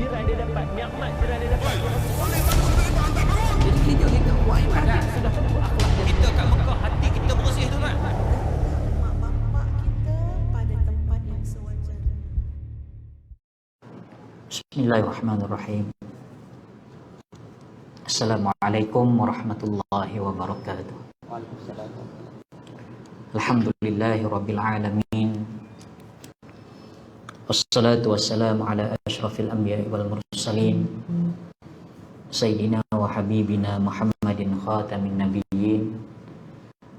jiran dia dapat, nikmat jiran dia dapat. Jadi kita buat ibadat. Sudah tentu akhlak dia. Kita kat Mekah, hati kita bersih tu kan. Mak bapak kita pada tempat yang sewajarnya. Bismillahirrahmanirrahim. Assalamualaikum warahmatullahi wabarakatuh. Alhamdulillahirabbil alamin. Wassalatu wassalamu ala asyrafil anbiya'i wal mursalin sayyidina wa habibina Muhammadin khatamin nabiyyin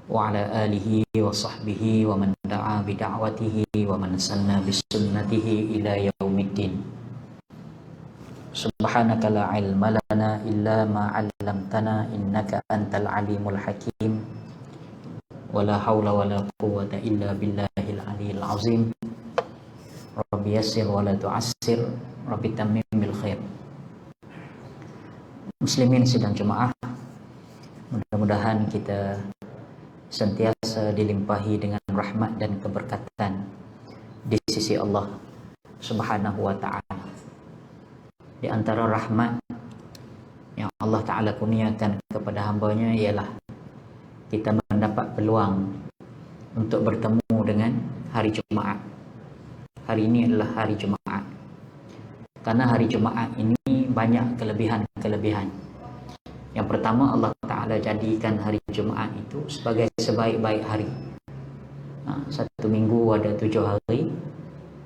wa ala alihi wa sahbihi wa man da'a bi da'watihi wa man sanna bis sunnatihi ila yaumiddin. Subhanaka la ilma lana illa ma 'allamtana innaka antal alimul hakim. Wala haula wala quwwata illa billahil aliyil azim. Rabbi yassir wala tu'assir, Rabbi tammim bil khair. Muslimin sidang jemaah, mudah-mudahan kita senantiasa dilimpahi dengan rahmat dan keberkatan di sisi Allah Subhanahu wa ta'ala. Di antara rahmat yang Allah Ta'ala kurniakan kepada hambanya ialah kita mendapat peluang untuk bertemu dengan hari Jumaat. Hari ini adalah hari Jumaat. Karena hari Jumaat ini banyak kelebihan-kelebihan. Yang pertama, Allah Ta'ala jadikan hari Jumaat itu sebagai sebaik-baik hari. Satu minggu ada 7 hari.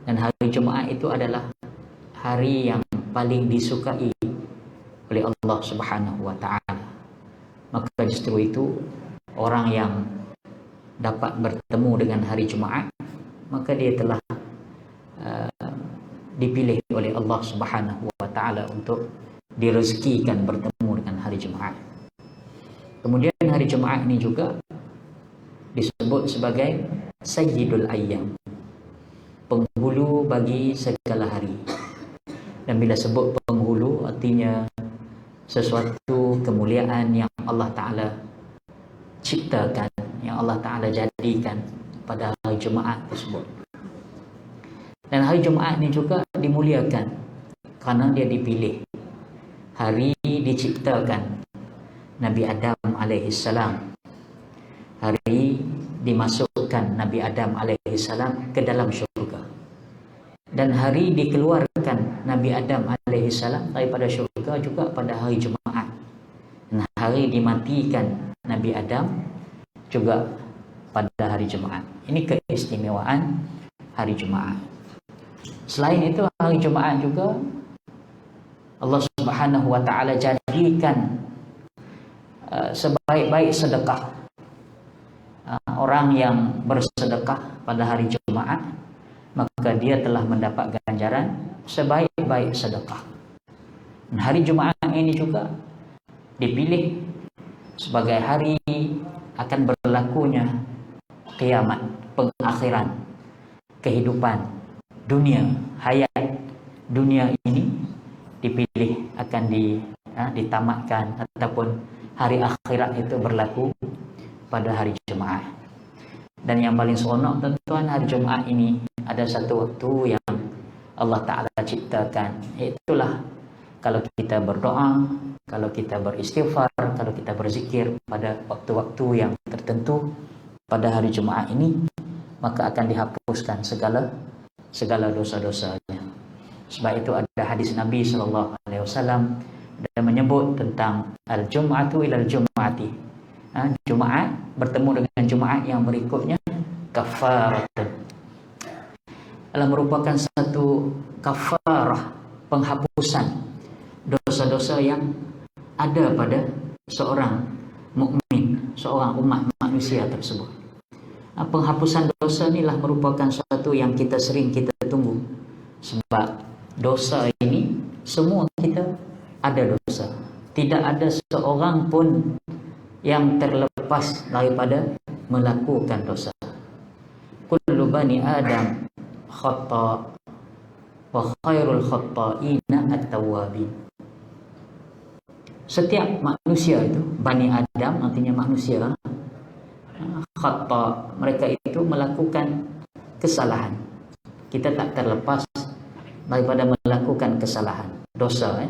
Dan hari Jumaat itu adalah hari yang paling disukai oleh Allah Subhanahu wa ta'ala. Maka justru itu orang yang dapat bertemu dengan hari Jumaat, maka dia telah dipilih oleh Allah Subhanahu wa ta'ala untuk direzekikan bertemu dengan hari Jumaat. Kemudian hari Jumaat ini juga disebut sebagai Sayyidul Ayyam, penghulu bagi segala hari. Dan bila sebut penghulu, artinya sesuatu kemuliaan yang Allah Ta'ala ciptakan, yang Allah Ta'ala jadikan pada hari Jumaat tersebut. Dan hari Jumaat ini juga dimuliakan karena dia dipilih. Hari diciptakan Nabi Adam alaihissalam. Hari dimasukkan Nabi Adam alaihissalam ke dalam syurga. Dan hari dikeluarkan Nabi Adam alaihissalam daripada syurga juga pada hari Jumaat. Dan hari dimatikan Nabi Adam juga pada hari Jumaat. Ini keistimewaan hari Jumaat. Selain itu, hari Jumaat juga Allah Subhanahu wa ta'ala jadikan sebaik-baik sedekah. Orang yang bersedekah pada hari Jumaat, maka dia telah mendapat ganjaran sebaik-baik sedekah. Dan hari Jumaat ini juga dipilih sebagai hari akan berlakunya kiamat, pengakhiran, kehidupan dunia, hayat dunia ini dipilih akan ditamatkan, ataupun hari akhirat itu berlaku pada hari Jumaat. Dan yang paling seronok tuan-tuan, hari Jumaat ini ada satu waktu yang Allah Ta'ala ciptakan. Itulah kalau kita berdoa, kalau kita beristighfar, kalau kita berzikir pada waktu-waktu yang tertentu pada hari Jumaat ini, maka akan dihapuskan segala dosa-dosanya. Sebab itu ada hadis Nabi SAW dan menyebut tentang al-jum'atu ilal jum'ati. Jumaat bertemu dengan Jumaat yang berikutnya kafaratun, adalah merupakan satu kafarah, penghapusan dosa-dosa yang ada pada seorang mukmin, seorang umat manusia tersebut. Penghapusan dosa inilah merupakan sesuatu yang kita sering kita tunggu. Sebab dosa ini, semua kita ada dosa. Tidak ada seorang pun yang terlepas daripada melakukan dosa. Kullu bani Adam khata' wa khairul khata'ina at-tawwabin. Setiap manusia itu, Bani Adam artinya manusia, khata', mereka itu melakukan kesalahan. Kita tak terlepas daripada melakukan kesalahan. dosa,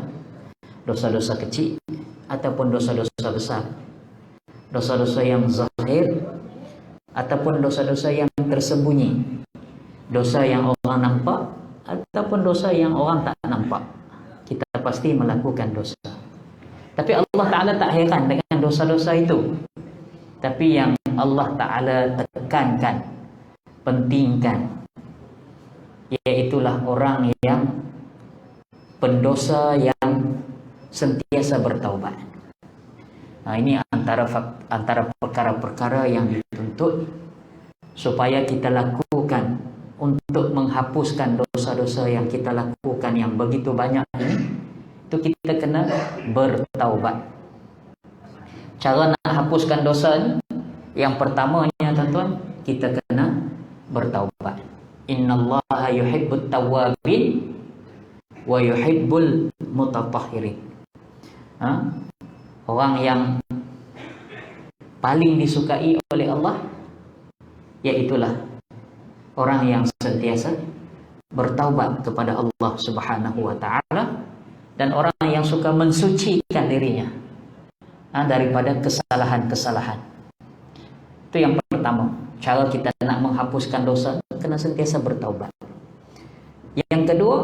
dosa-dosa kecil ataupun dosa-dosa besar, dosa-dosa yang zahir ataupun dosa-dosa yang tersembunyi, dosa yang orang nampak ataupun dosa yang orang tak nampak. Kita pasti melakukan dosa. Tapi Allah Ta'ala tak heran dengan dosa-dosa itu. Tapi yang Allah Ta'ala tekankan, pentingkan, iaitulah orang yang pendosa yang sentiasa bertaubat. Nah, ini antara perkara-perkara yang dituntut supaya kita lakukan untuk menghapuskan dosa-dosa yang kita lakukan yang begitu banyak ini. Itu kita kena bertaubat. Cara nak hapuskan dosa ni, yang pertamanya tuan-tuan, kita kena bertaubat. Innallaha yuhibbut tawwabin wa yuhibbul mutatahhirin. Orang yang paling disukai oleh Allah iaitulah orang yang sentiasa bertaubat kepada Allah Subhanahu wa taala, dan orang yang suka mensucikan dirinya daripada kesalahan-kesalahan. Itu yang pertama. Cara kita nak menghapuskan dosa, kena sentiasa bertaubat. Yang kedua,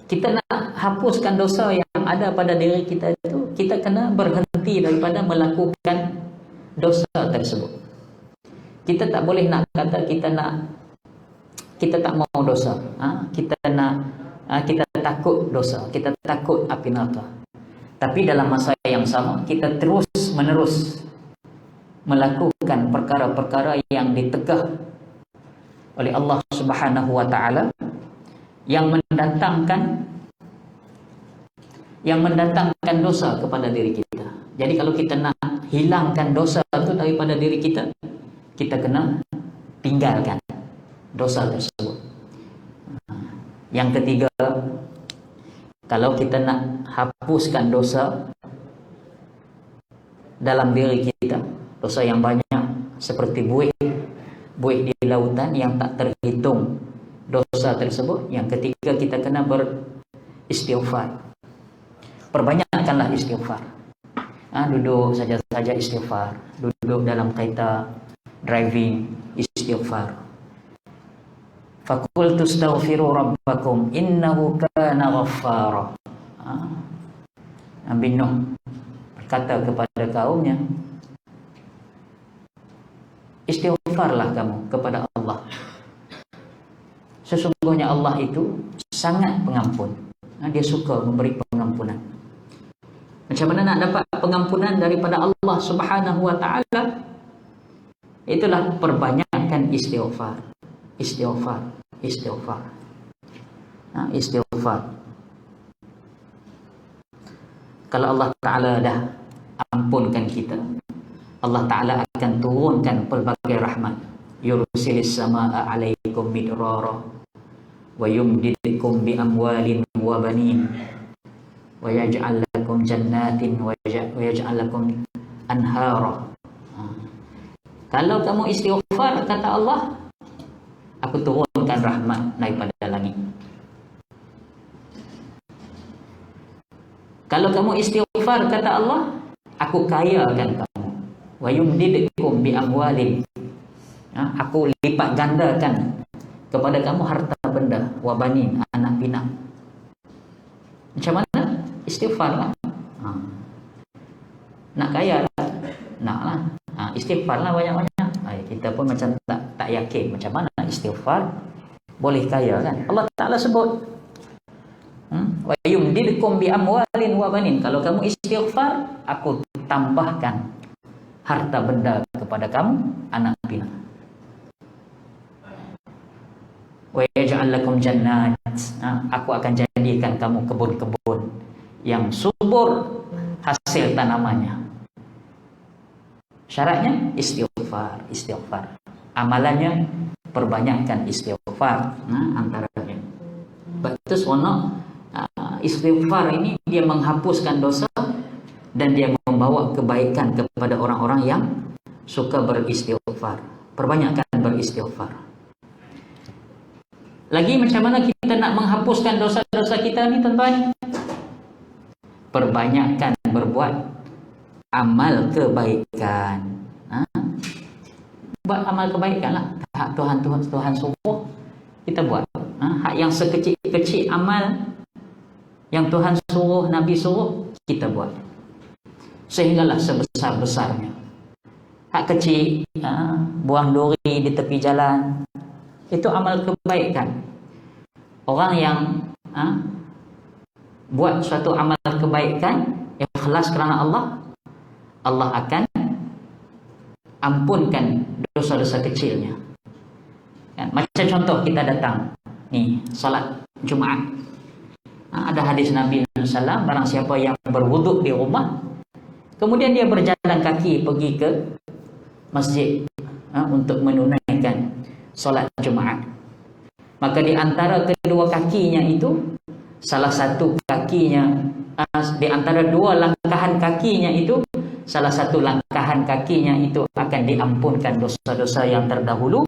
kita nak hapuskan dosa yang ada pada diri kita itu, kita kena berhenti daripada melakukan dosa tersebut. Kita tak boleh nak kata kita tak mau dosa. Kita takut dosa, kita takut api neraka. Tapi dalam masa yang sama, kita terus menerus melakukan perkara-perkara yang ditegah oleh Allah Subhanahu wa taala, yang mendatangkan dosa kepada diri kita. Jadi kalau kita nak hilangkan dosa itu daripada diri kita, kita kena tinggalkan dosa tersebut. Yang ketiga, kalau kita nak hapuskan dosa dalam diri kita, dosa yang banyak seperti buih di lautan yang tak terhitung dosa tersebut, yang ketiga kita kena beristighfar. Perbanyakkanlah istighfar. Duduk saja istighfar, duduk dalam kereta driving istighfar. Faqultu astaghfiru rabbakum innahu kana ghaffara. Nabi Nuh berkata kepada kaumnya, istighfarlah kamu kepada Allah. Sesungguhnya Allah itu sangat pengampun. Dia suka memberi pengampunan. Macam mana nak dapat pengampunan daripada Allah Subhanahu wa taala? Itulah perbanyakkan istighfar. Istighfar. Kalau Allah Ta'ala dah ampunkan kita, Allah Ta'ala akan turunkan pelbagai rahmat. Yursilis samaa alaikum midrara wa yumdidukum bi amwalin wa banin wa yaj'al lakum jannatin wa yaj'al lakum anhara. Kalau kamu istighfar, kata Allah, aku turunkan rahmat daripada langit. Kalau kamu istighfar, kata Allah, aku kayakan kamu. Wa yumdidukum bi amwalin. Aku lipat gandakan kepada kamu harta benda, wa banin, anak pinak. Macam mana? Istighfarlah. Nak kaya lah? Naklah. Istighfarlah banyak-banyak. Kita pun macam tak yakin macam mana istighfar boleh kaya kan. Allah Ta'ala sebut, wa yumdidukum bi amwalin wa banin. Kalau kamu istighfar, aku tambahkan harta benda kepada kamu, anak pinak. Wa yaj'al lakum jannat. Aku akan jadikan kamu kebun-kebun yang subur hasil tanamannya. Syaratnya istighfar. Amalannya perbanyakkan istighfar. Antaranya. Bagus istighfar ini dia menghapuskan dosa dan dia membawa kebaikan kepada orang-orang yang suka beristighfar. Perbanyakkan beristighfar. Lagi macam mana kita nak menghapuskan dosa-dosa kita ni tuan-tuan? Perbanyakkan berbuat amal kebaikan. Buat amal kebaikan lah. Hak Tuhan suruh kita buat. Hak yang sekecil-kecil amal yang Tuhan suruh, Nabi suruh, kita buat. Sehinggalah sebesar-besarnya. Hak kecil, buang duri di tepi jalan, itu amal kebaikan. Orang yang buat suatu amal kebaikan ikhlas kerana Allah, Allah akan ampunkan dosa-dosa kecilnya. Macam contoh kita datang ni solat Jumaat. Ada hadis Nabi SAW, barang siapa yang berwuduk di rumah, kemudian dia berjalan kaki pergi ke masjid untuk menunaikan solat Jumaat, maka di antara kedua kakinya itu, salah satu kakinya, di antara dua langkahan kakinya itu, salah satu langkahan kakinya itu akan diampunkan dosa-dosa yang terdahulu,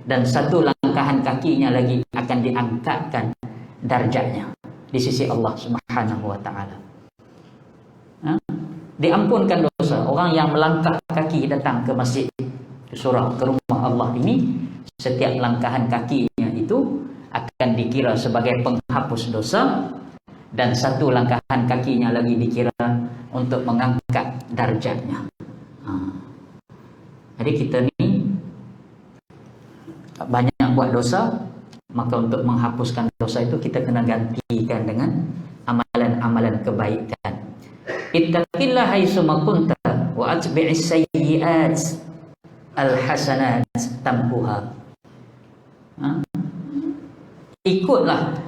dan satu langkahan kakinya lagi akan diangkatkan darjatnya di sisi Allah Subhanahu wa taala. Diampunkan dosa. Orang yang melangkah kaki datang ke masjid, ke surau, ke rumah Allah ini, setiap langkahan kakinya itu akan dikira sebagai penghapus dosa, dan satu langkahan kakinya lagi dikira untuk mengangkat darjatnya. Jadi kita ni banyak buat dosa, maka untuk menghapuskan dosa itu kita kena gantikan dengan amalan-amalan kebaikan. Ittaqillah haitsuma kunta wa atbi'is sayyi'at al-hasanat tamhuha. Ikutlah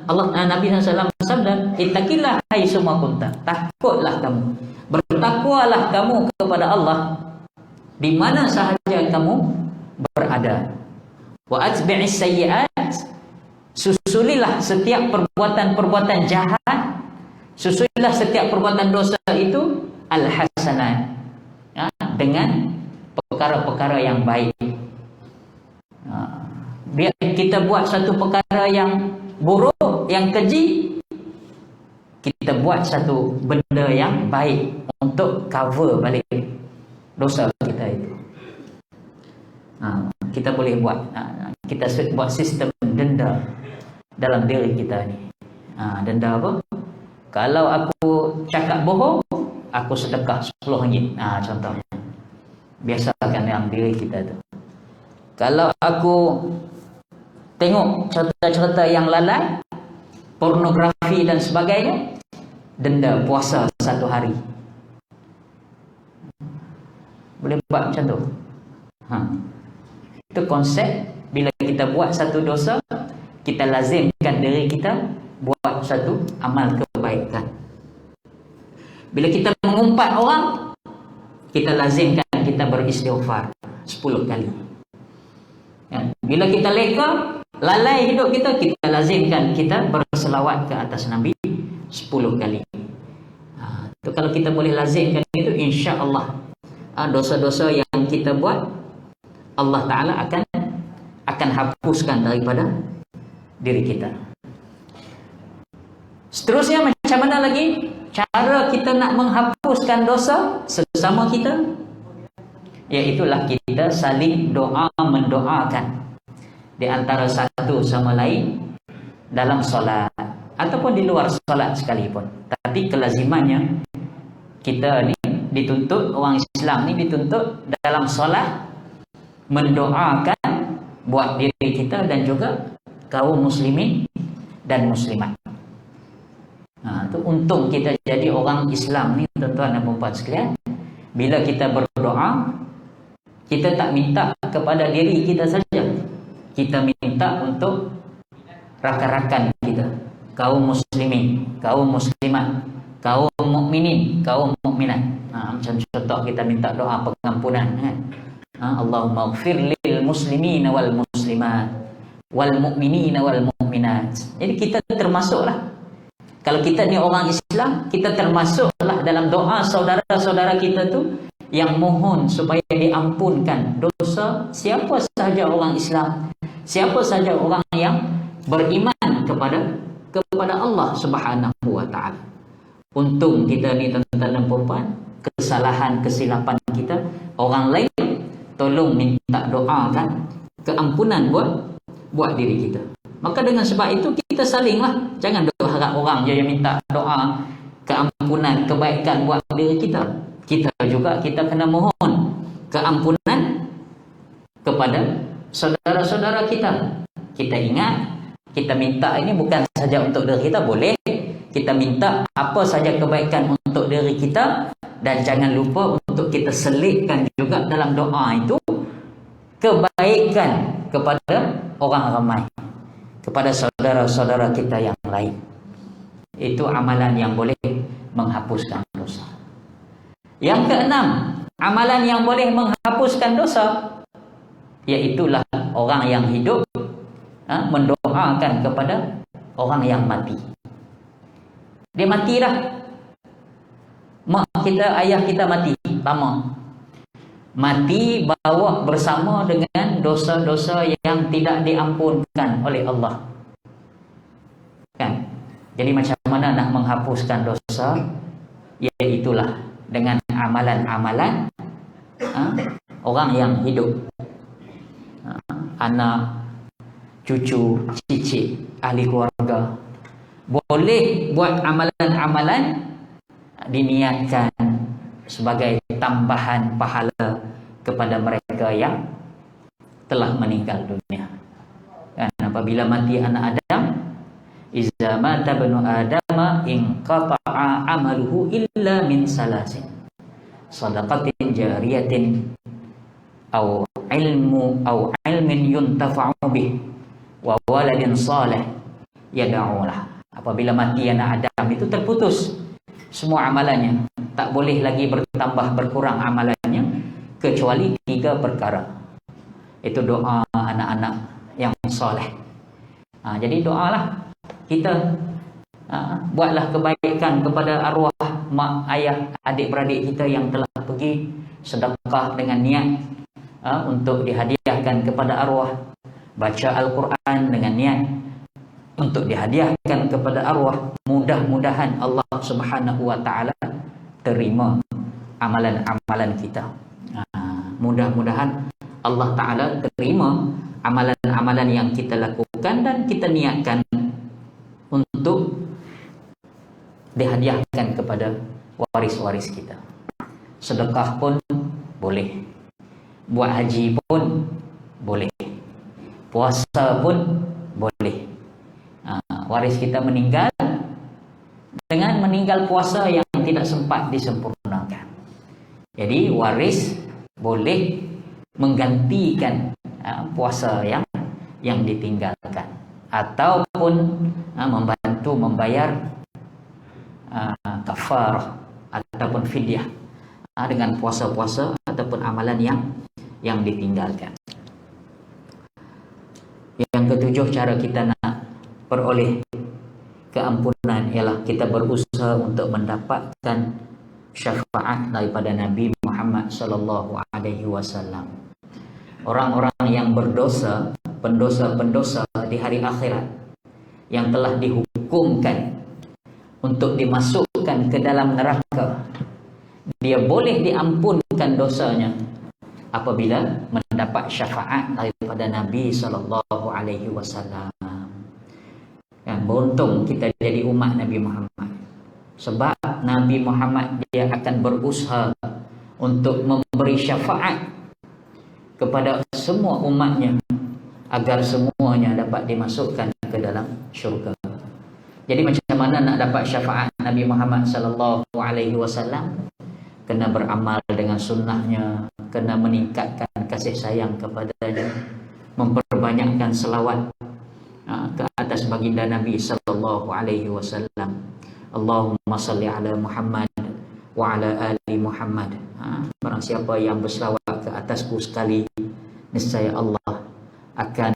Allah, Nabi SAW bersabda, ittaqillah haitsuma kunta, takutlah kamu, bertakwalah kamu kepada Allah di mana sahaja kamu berada. Wa atbi'is sayyi'at, susulilah setiap perbuatan-perbuatan jahat, susulilah setiap perbuatan dosa itu al-hasanat, dengan perkara-perkara yang baik. Biar kita buat satu perkara yang buruk, yang keji, kita buat satu benda yang baik untuk cover balik dosa kita itu. Kita boleh buat, kita buat sistem denda dalam diri kita ni. Denda apa? Kalau aku cakap bohong, aku sedekah RM10. Contohnya. Biasakan dalam diri kita tu. Kalau aku tengok cerita-cerita yang lalai, pornografi dan sebagainya, denda puasa 1 hari. Boleh buat macam tu. Itu konsep. Bila kita buat satu dosa, kita lazimkan diri kita buat satu amal kebaikan. Bila kita mengumpat orang, kita lazimkan kita beristighfar 10 kali. Bila kita leka, lalai hidup kita, kita lazimkan kita berselawat ke atas Nabi 10 kali. Itu kalau kita boleh lazimkan itu, insya-Allah dosa-dosa yang kita buat, Allah Ta'ala akan hapuskan daripada diri kita. Seterusnya, macam mana lagi cara kita nak menghapuskan dosa sesama kita? Iaitulah kita saling doa mendoakan di antara satu sama lain dalam solat ataupun di luar solat sekalipun. Tapi kelazimannya kita ni dituntut, orang Islam ni dituntut dalam solat mendoakan buat diri kita dan juga kaum muslimin dan muslimat. Itu untung kita jadi orang Islam ni, tuan-tuan dan puan-puan sekalian. Bila kita berdoa, kita tak minta kepada diri kita saja, kita minta untuk rakan-rakan kita, kaum muslimin, kaum muslimat, kaum mukminin, kaum mukminat. Macam contoh kita minta doa pengampunan, Allahumma ighfir lil muslimin wal muslimat wal mu'minin wal mu'minat. Jadi kita termasuklah, kalau kita ni orang Islam, kita termasuklah dalam doa saudara-saudara kita tu yang mohon supaya diampunkan dosa siapa sahaja orang Islam Siapa saja orang yang beriman kepada Allah Subhanahu wa taala. Untung kita ni tuan-tuan dan puan-puan, kesalahan kesilapan kita, orang lain tolong minta doakan keampunan buat diri kita. Maka dengan sebab itu kita salinglah. Jangan harap orang je yang minta doa keampunan, kebaikan buat diri kita. Kita juga kita kena mohon keampunan kepada saudara-saudara kita. Kita ingat, kita minta ini bukan saja untuk diri kita, boleh kita minta apa saja kebaikan untuk diri kita, dan jangan lupa untuk kita selitkan juga dalam doa itu kebaikan kepada orang ramai, kepada saudara-saudara kita yang lain. Itu amalan yang boleh menghapuskan dosa. Yang keenam, amalan yang boleh menghapuskan dosa, iaitulah orang yang hidup mendoakan kepada orang yang mati. Dia mati dah, mak kita, ayah kita mati lama, mati bawa bersama dengan dosa-dosa yang tidak diampunkan oleh Allah, kan? Jadi macam mana nak menghapuskan dosa? Iaitulah dengan amalan-amalan orang yang hidup, anak, cucu, cicit, ahli keluarga. Boleh buat amalan-amalan diniatkan sebagai tambahan pahala kepada mereka yang telah meninggal dunia. Dan apabila mati anak Adam, iza mata banu Adam inqata'a amaluhu illa min salasin, sadaqatin jariyatin au ilmin yuntafa'u bih wa waladin salih yad'ulah. Apabila mati anak Adam itu terputus semua amalannya, tak boleh lagi bertambah berkurang amalannya kecuali 3 perkara. Itu doa anak-anak yang soleh. Jadi doalah kita, buatlah kebaikan kepada arwah mak, ayah, adik-beradik kita yang telah pergi, sedekah dengan niat untuk dihadiahkan kepada arwah, baca Al-Quran dengan niat untuk dihadiahkan kepada arwah. Mudah-mudahan Allah Subhanahu wa taala terima amalan-amalan kita. Mudah-mudahan Allah taala terima amalan-amalan yang kita lakukan dan kita niatkan untuk dihadiahkan kepada waris-waris kita. Sedekah pun boleh, buat haji pun boleh, puasa pun boleh. Waris kita meninggal, dengan meninggal puasa yang tidak sempat disempurnakan. Jadi waris boleh menggantikan puasa yang ditinggalkan, ataupun membantu membayar kafarah ataupun fidyah dengan puasa-puasa ataupun amalan yang ditinggalkan. Yang ketujuh, cara kita nak peroleh keampunan ialah kita berusaha untuk mendapatkan syafaat daripada Nabi Muhammad sallallahu alaihi wasallam. Orang-orang yang berdosa, pendosa-pendosa di hari akhirat yang telah dihukumkan untuk dimasukkan ke dalam neraka, dia boleh diampunkan dosanya apabila mendapat syafaat daripada Nabi sallallahu alaihi wasallam. Dan beruntung kita jadi umat Nabi Muhammad, sebab Nabi Muhammad dia akan berusaha untuk memberi syafaat kepada semua umatnya agar semuanya dapat dimasukkan ke dalam syurga. Jadi macam mana nak dapat syafaat Nabi Muhammad sallallahu alaihi wasallam? Kena beramal dengan sunnahnya, kena meningkatkan kasih sayang kepadanya, memperbanyakkan selawat ke atas baginda Nabi sallallahu alaihi wasallam. Allahumma salli ala Muhammad wa ala ali Muhammad. Barang siapa yang berselawat ke atasku sekali, niscaya Allah akan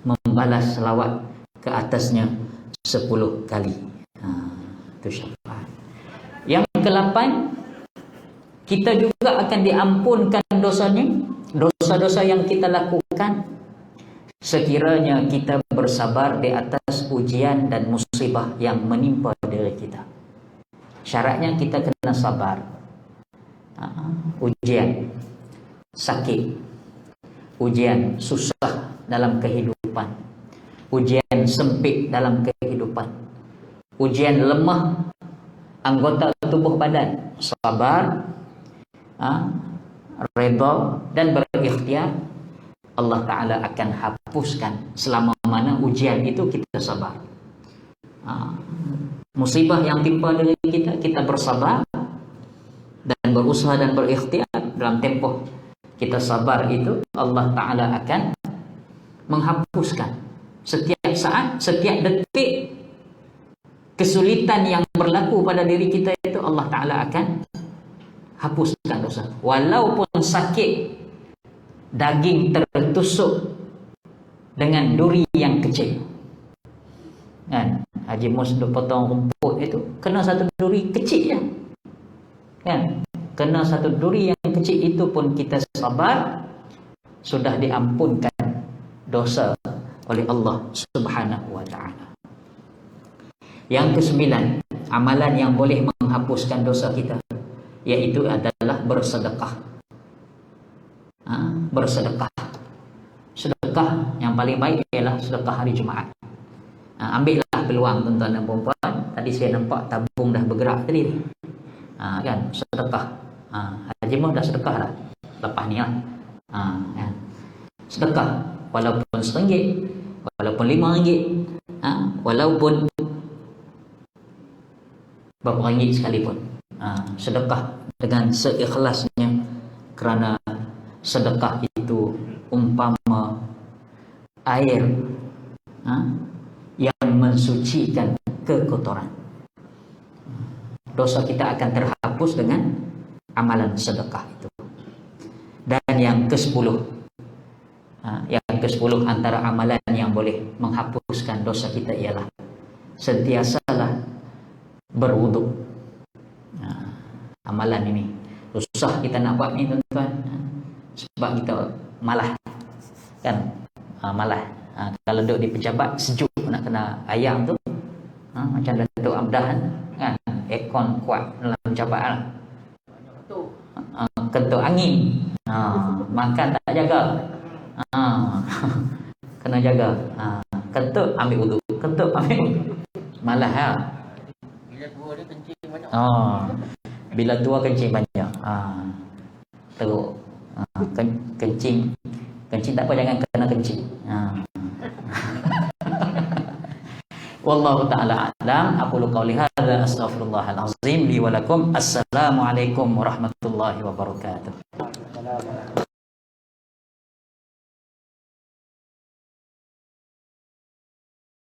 membalas selawat ke atasnya 10 kali. Itu syafaat. Yang ke-8, kita juga akan diampunkan dosanya, dosa-dosa yang kita lakukan sekiranya kita bersabar di atas ujian dan musibah yang menimpa diri kita. Syaratnya kita kena sabar. Ujian sakit, ujian susah dalam kehidupan, ujian sempit dalam kehidupan, ujian lemah anggota tubuh badan, sabar, redha dan berikhtiar, Allah Ta'ala akan hapuskan selama mana ujian itu kita sabar. Musibah yang timpa diri kita, kita bersabar dan berusaha dan berikhtiar dalam tempoh kita sabar itu, Allah Ta'ala akan menghapuskan setiap saat, setiap detik kesulitan yang berlaku pada diri kita itu, Allah Ta'ala akan hapuskan dosa. Walaupun sakit, daging tertusuk dengan duri yang kecil. Kan? Haji Mus duk potong rumput itu kena satu duri kecil ya. Kan? Kena satu duri yang kecil itu pun kita sabar, sudah diampunkan dosa oleh Allah Subhanahu wa Ta'ala. Yang kesembilan, amalan yang boleh menghapuskan dosa kita, yaitu adalah bersedekah. Bersedekah. Sedekah yang paling baik ialah sedekah hari Jumaat. Ambillah peluang tuan-tuan dan puan-puan. Tadi saya nampak tabung dah bergerak tadi. Kan, sedekah. Haji Muh dah sedekah dah lepas ni lah. Kan. Sedekah walaupun RM1, walaupun RM5, walaupun berapa ringgit sekalipun. Sedekah dengan seikhlasnya, kerana sedekah itu umpama air yang mensucikan kekotoran. Dosa kita akan terhapus dengan amalan sedekah itu. Dan yang ke-10, antara amalan yang boleh menghapuskan dosa kita ialah sentiasalah berwuduk. Amalan ini susah kita nak buat ni tuan-tuan, sebab kita malas kan. Malas. Kalau duduk di pejabat sejuk nak kena ayam tu, macam Datuk Abdah kan, aircon kuat dalam pejabat lah. Kentut angin, makan tak jaga, kena jaga. Kentut ambil wuduk, kentut ambil wuduk. Malas ha. Bila tua dia kencing banyak. Bila tua kencing banyak. Teruk. Kencing tak apa, jangan kena kencing. Wallahu ta'ala a'lam. Aqulu qawli hadza astaghfirullahal azim li wa lakum. Assalamualaikum warahmatullahi wabarakatuh.